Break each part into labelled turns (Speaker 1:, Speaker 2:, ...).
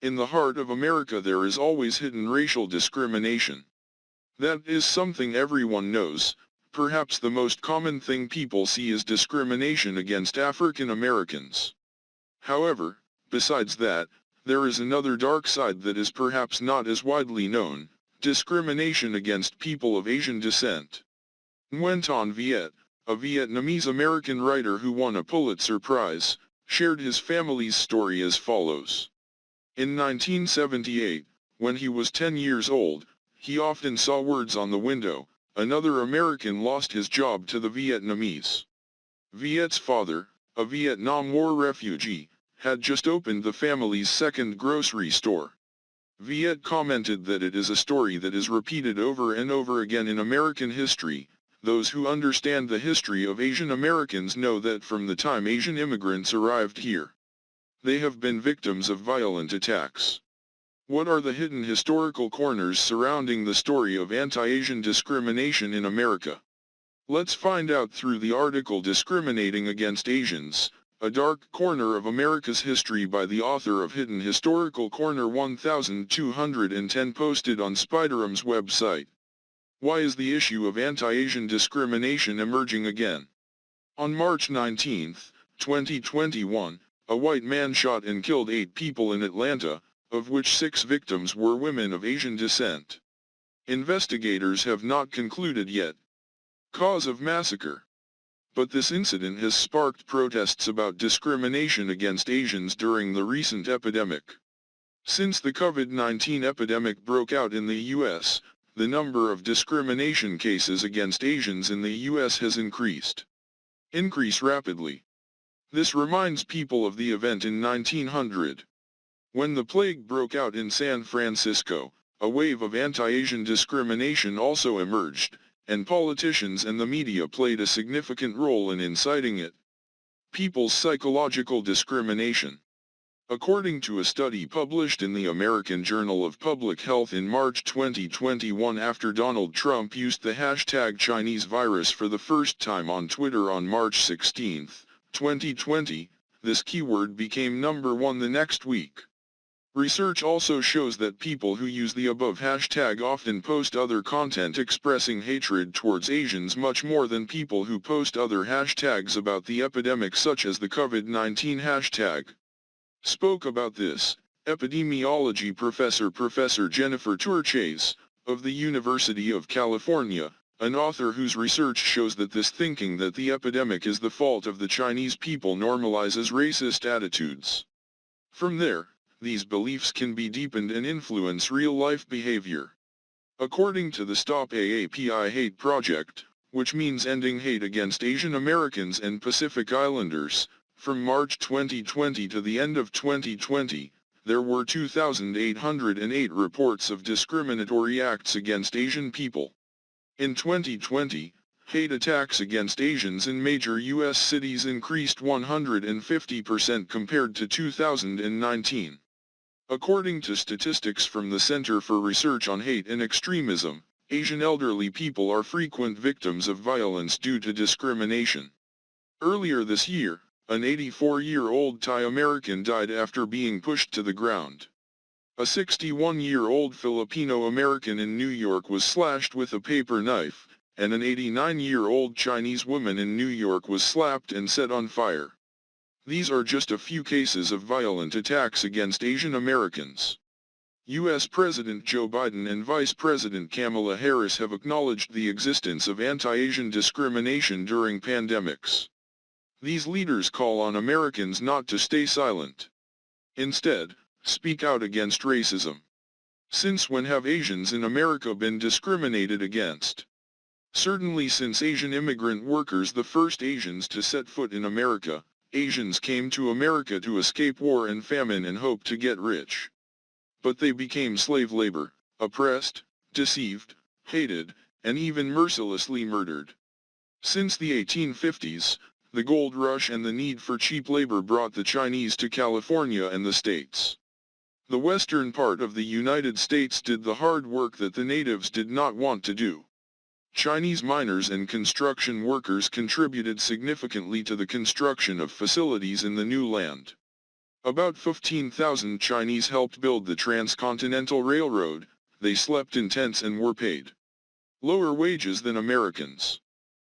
Speaker 1: In the heart of America there is always hidden racial discrimination. That is something everyone knows. Perhaps the most common thing people see is discrimination against African Americans. However, besides that, there is another dark side that is perhaps not as widely known: discrimination against people of Asian descent. Nguyen Thanh Viet, a Vietnamese-American writer who won a Pulitzer Prize, shared his family's story as follows. In 1978, when he was 10 years old, he often saw words on the window, "Another American lost his job to the Vietnamese." Viet's father, a Vietnam War refugee, had just opened the family's second grocery store. Viet commented that it is a story that is repeated over and over again in American history. Those who understand the history of Asian Americans know that from the time Asian immigrants arrived here, they have been victims of violent attacks. What are the hidden historical corners surrounding the story of anti-Asian discrimination in America? Let's find out through the article "Discriminating Against Asians: A Dark Corner of America's History" by the author of Hidden Historical Corner 1210, posted on Spiderum's website. Why is the issue of anti-Asian discrimination emerging again? On March 19, 2021, a white man shot and killed 8 people in Atlanta, of which 6 victims were women of Asian descent. Investigators have not concluded yet cause of massacre. But this incident has sparked protests about discrimination against Asians during the recent epidemic. Since the COVID-19 epidemic broke out in the U.S., the number of discrimination cases against Asians in the U.S. has increased rapidly. This reminds people of the event in 1900. When the plague broke out in San Francisco, a wave of anti-Asian discrimination also emerged, and politicians and the media played a significant role in inciting it. People's psychological discrimination. According to a study published in the American Journal of Public Health in March 2021, after Donald Trump used the hashtag Chinese virus for the first time on Twitter on March 16, 2020, this keyword became number 1 the next week. Research also shows that people who use the above hashtag often post other content expressing hatred towards Asians much more than people who post other hashtags about the epidemic, such as the COVID-19 hashtag. Spoke about this, epidemiology Professor Jennifer Turchase, of the University of California, an author whose research shows that this thinking that the epidemic is the fault of the Chinese people normalizes racist attitudes. From there, these beliefs can be deepened and influence real-life behavior. According to the Stop AAPI Hate Project, which means Ending Hate Against Asian Americans and Pacific Islanders, from March 2020 to the end of 2020, there were 2,808 reports of discriminatory acts against Asian people. In 2020, hate attacks against Asians in major U.S. cities increased 150% compared to 2019. According to statistics from the Center for Research on Hate and Extremism, Asian elderly people are frequent victims of violence due to discrimination. Earlier this year, an 84-year-old Thai American died after being pushed to the ground. A 61-year-old Filipino American in New York was slashed with a paper knife, and an 89-year-old Chinese woman in New York was slapped and set on fire. These are just a few cases of violent attacks against Asian Americans. U.S. President Joe Biden and Vice President Kamala Harris have acknowledged the existence of anti-Asian discrimination during pandemics. These leaders call on Americans not to stay silent. Instead, speak out against racism. Since when have Asians in America been discriminated against? Certainly since Asian immigrant workers, the first Asians to set foot in America, Asians came to America to escape war and famine and hope to get rich. But they became slave labor, oppressed, deceived, hated, and even mercilessly murdered. Since the 1850s, the gold rush and the need for cheap labor brought the Chinese to California and the States. The western part of the United States did the hard work that the natives did not want to do. Chinese miners and construction workers contributed significantly to the construction of facilities in the new land. About 15,000 Chinese helped build the Transcontinental Railroad. They slept in tents and were paid lower wages than Americans.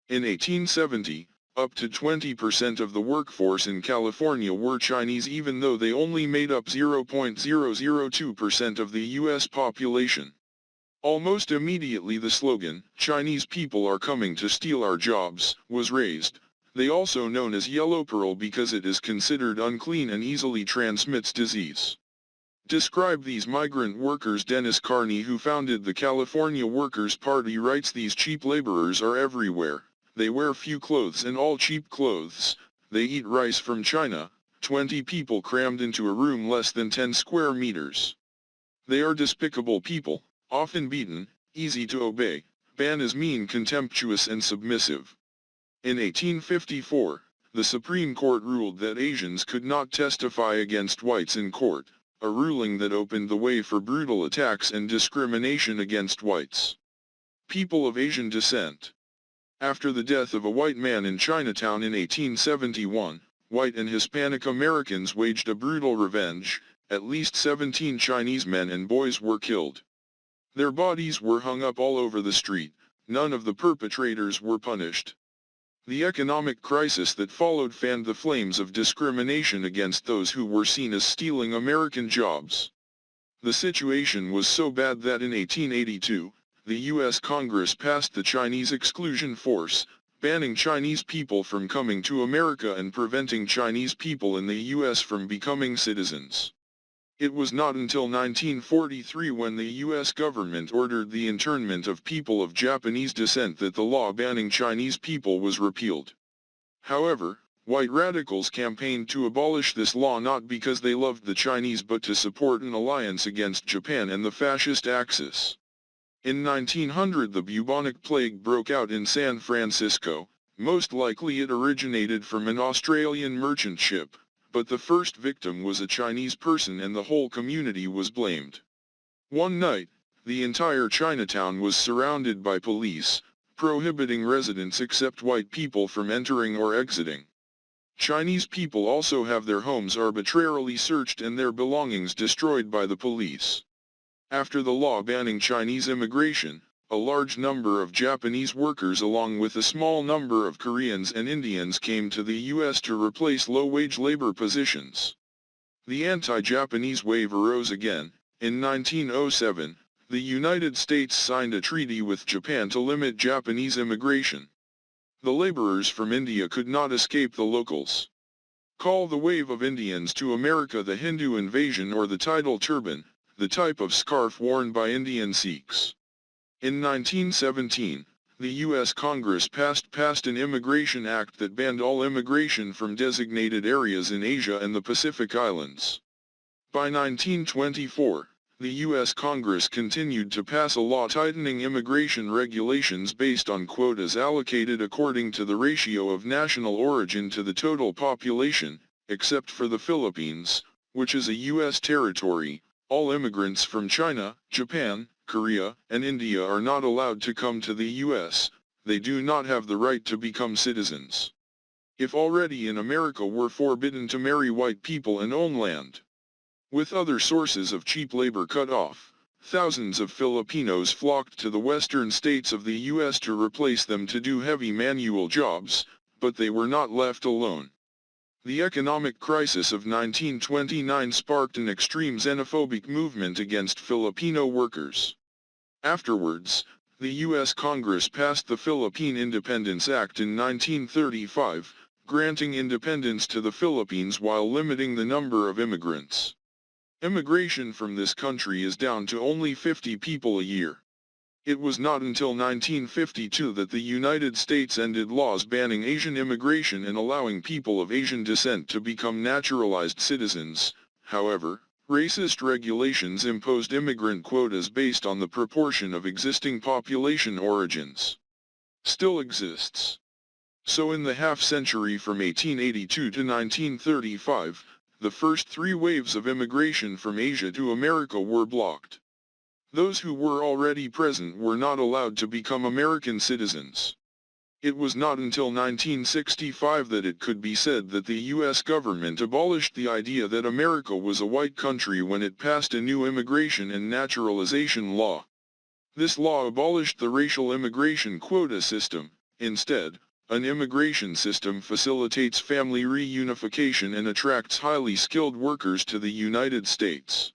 Speaker 1: In 1870, up to 20% of the workforce in California were Chinese, even though they only made up 0.002% of the U.S. population. Almost immediately the slogan, "Chinese people are coming to steal our jobs," was raised. They also known as yellow pearl because it is considered unclean and easily transmits disease. Describe these migrant workers. Dennis Carney, who founded the California Workers' Party, writes, "These cheap laborers are everywhere. They wear few clothes and all cheap clothes. They eat rice from China, 20 people crammed into a room less than 10 square meters. They are despicable people, often beaten, easy to obey. Ban is mean, contemptuous and submissive." In 1854, the Supreme Court ruled that Asians could not testify against whites in court, a ruling that opened the way for brutal attacks and discrimination against whites. People of Asian descent. After the death of a white man in Chinatown in 1871, white and Hispanic Americans waged a brutal revenge. At least 17 Chinese men and boys were killed. Their bodies were hung up all over the street. None of the perpetrators were punished. The economic crisis that followed fanned the flames of discrimination against those who were seen as stealing American jobs. The situation was so bad that in 1882, the U.S. Congress passed the Chinese Exclusion Force, banning Chinese people from coming to America and preventing Chinese people in the U.S. from becoming citizens. It was not until 1943, when the U.S. government ordered the internment of people of Japanese descent, that the law banning Chinese people was repealed. However, white radicals campaigned to abolish this law not because they loved the Chinese but to support an alliance against Japan and the fascist Axis. In 1900 the bubonic plague broke out in San Francisco. Most likely it originated from an Australian merchant ship, but the first victim was a Chinese person and the whole community was blamed. One night, the entire Chinatown was surrounded by police, prohibiting residents except white people from entering or exiting. Chinese people also have their homes arbitrarily searched and their belongings destroyed by the police. After the law banning Chinese immigration, a large number of Japanese workers along with a small number of Koreans and Indians came to the U.S. to replace low-wage labor positions. The anti-Japanese wave arose again. In 1907, the United States signed a treaty with Japan to limit Japanese immigration. The laborers from India could not escape the locals. Call the wave of Indians to America the Hindu invasion or the tidal turban, the type of scarf worn by Indian Sikhs. In 1917, the U.S. Congress passed an Immigration Act that banned all immigration from designated areas in Asia and the Pacific Islands. By 1924, the U.S. Congress continued to pass a law tightening immigration regulations based on quotas allocated according to the ratio of national origin to the total population, except for the Philippines, which is a U.S. territory. All immigrants from China, Japan, Korea, and India are not allowed to come to the U.S., they do not have the right to become citizens. If already in America were forbidden to marry white people and own land. With other sources of cheap labor cut off, thousands of Filipinos flocked to the western states of the U.S. to replace them to do heavy manual jobs, but they were not left alone. The economic crisis of 1929 sparked an extreme xenophobic movement against Filipino workers. Afterwards, the U.S. Congress passed the Philippine Independence Act in 1935, granting independence to the Philippines while limiting the number of immigrants. Immigration from this country is down to only 50 people a year. It was not until 1952 that the United States ended laws banning Asian immigration and allowing people of Asian descent to become naturalized citizens. However, racist regulations imposed immigrant quotas based on the proportion of existing population origins. Still exists. So in the half-century from 1882 to 1935, the first three waves of immigration from Asia to America were blocked. Those who were already present were not allowed to become American citizens. It was not until 1965 that it could be said that the U.S. government abolished the idea that America was a white country when it passed a new immigration and naturalization law. This law abolished the racial immigration quota system. Instead, an immigration system facilitates family reunification and attracts highly skilled workers to the United States.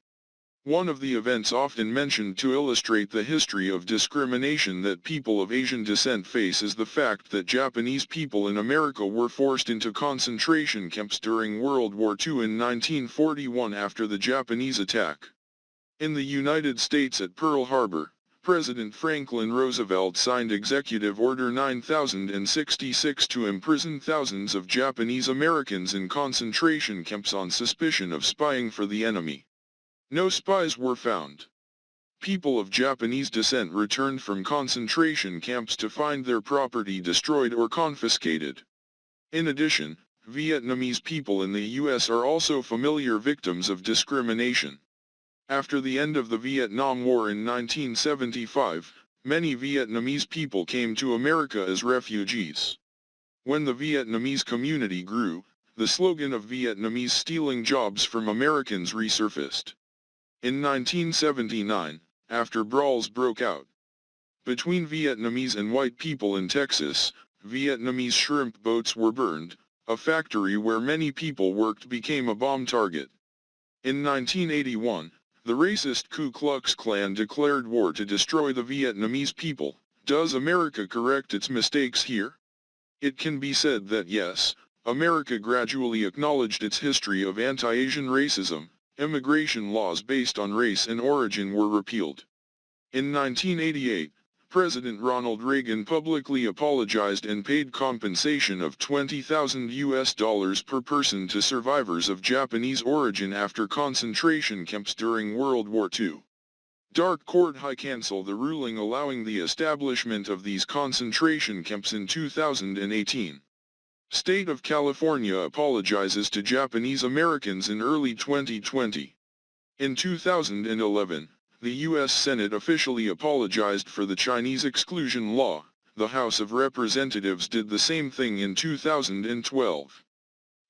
Speaker 1: One of the events often mentioned to illustrate the history of discrimination that people of Asian descent face is the fact that Japanese people in America were forced into concentration camps during World War II in 1941 after the Japanese attack. In the United States at Pearl Harbor, President Franklin Roosevelt signed Executive Order 9066 to imprison thousands of Japanese Americans in concentration camps on suspicion of spying for the enemy. No spies were found. People of Japanese descent returned from concentration camps to find their property destroyed or confiscated. In addition, Vietnamese people in the U.S. are also familiar victims of discrimination. After the end of the Vietnam War in 1975, many Vietnamese people came to America as refugees. When the Vietnamese community grew, the slogan of Vietnamese stealing jobs from Americans resurfaced. In 1979, after brawls broke out between Vietnamese and white people in Texas, Vietnamese shrimp boats were burned. A factory where many people worked became a bomb target. In 1981, the racist Ku Klux Klan declared war to destroy the Vietnamese people. Does America correct its mistakes here? It can be said that yes, America gradually acknowledged its history of anti-Asian racism. Immigration laws based on race and origin were repealed. In 1988, President Ronald Reagan publicly apologized and paid compensation of $20,000 per person to survivors of Japanese origin after concentration camps during World War II. Dark Court High canceled the ruling allowing the establishment of these concentration camps in 2018. State of California apologizes to Japanese Americans in early 2020. In 2011, the U.S. Senate officially apologized for the Chinese exclusion law. The House of Representatives did the same thing in 2012.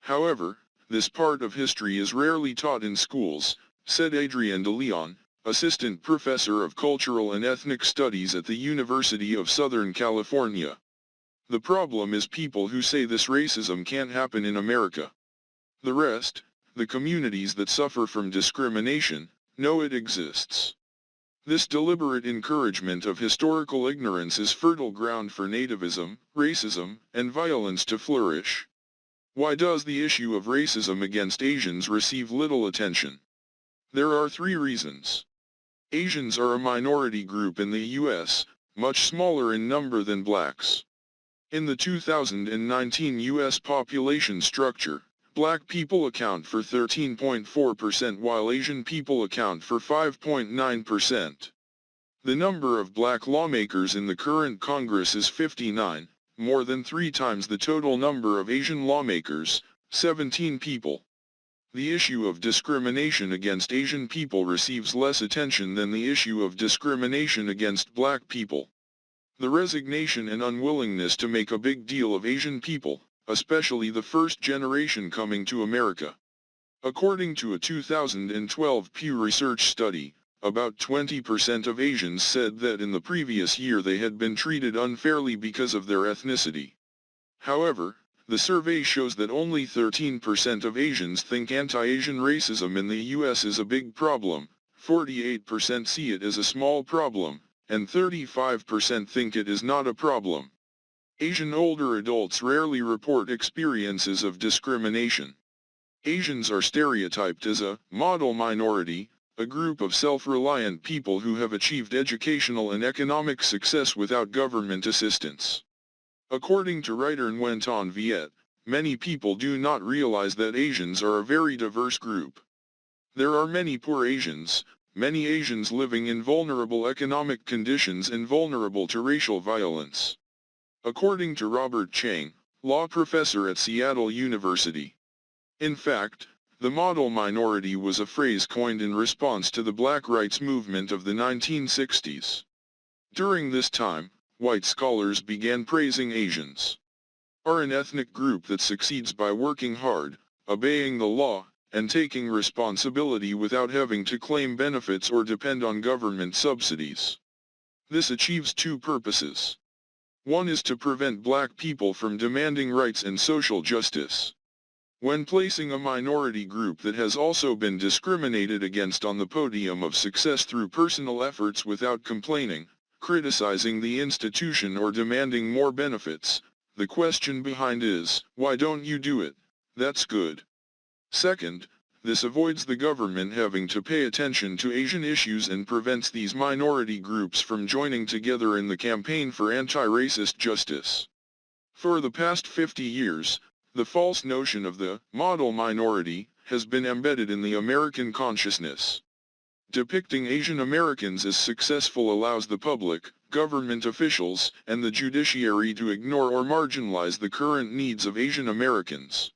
Speaker 1: However, this part of history is rarely taught in schools, said Adrienne de Leon, assistant professor of cultural and ethnic studies at the University of Southern California. The problem is people who say this racism can't happen in America. The rest, the communities that suffer from discrimination, know it exists. This deliberate encouragement of historical ignorance is fertile ground for nativism, racism, and violence to flourish. Why does the issue of racism against Asians receive little attention? There are three reasons. Asians are a minority group in the U.S., much smaller in number than blacks. In the 2019 U.S. population structure, black people account for 13.4% while Asian people account for 5.9%. The number of black lawmakers in the current Congress is 59, more than 3 times the total number of Asian lawmakers, 17 people. The issue of discrimination against Asian people receives less attention than the issue of discrimination against black people. The resignation and unwillingness to make a big deal of Asian people, especially the first generation coming to America. According to a 2012 Pew Research study, about 20% of Asians said that in the previous year they had been treated unfairly because of their ethnicity. However, the survey shows that only 13% of Asians think anti-Asian racism in the U.S. is a big problem, 48% see it as a small problem, and 35% think it is not a problem. Asian older adults rarely report experiences of discrimination. Asians are stereotyped as a model minority, a group of self-reliant people who have achieved educational and economic success without government assistance. According to writer Nguyen Thanh Viet, many people do not realize that Asians are a very diverse group. There are many poor Asians, many Asians living in vulnerable economic conditions and vulnerable to racial violence. According to Robert Chang, law professor at Seattle University. In fact, the model minority was a phrase coined in response to the Black rights movement of the 1960s. During this time, white scholars began praising Asians are an ethnic group that succeeds by working hard, obeying the law, and taking responsibility without having to claim benefits or depend on government subsidies. This achieves two purposes. One is to prevent black people from demanding rights and social justice. When placing a minority group that has also been discriminated against on the podium of success through personal efforts without complaining, criticizing the institution or demanding more benefits, the question behind is, why don't you do it? That's good. Second, this avoids the government having to pay attention to Asian issues and prevents these minority groups from joining together in the campaign for anti-racist justice. For the past 50 years, the false notion of the model minority has been embedded in the American consciousness. Depicting Asian Americans as successful allows the public, government officials, and the judiciary to ignore or marginalize the current needs of Asian Americans.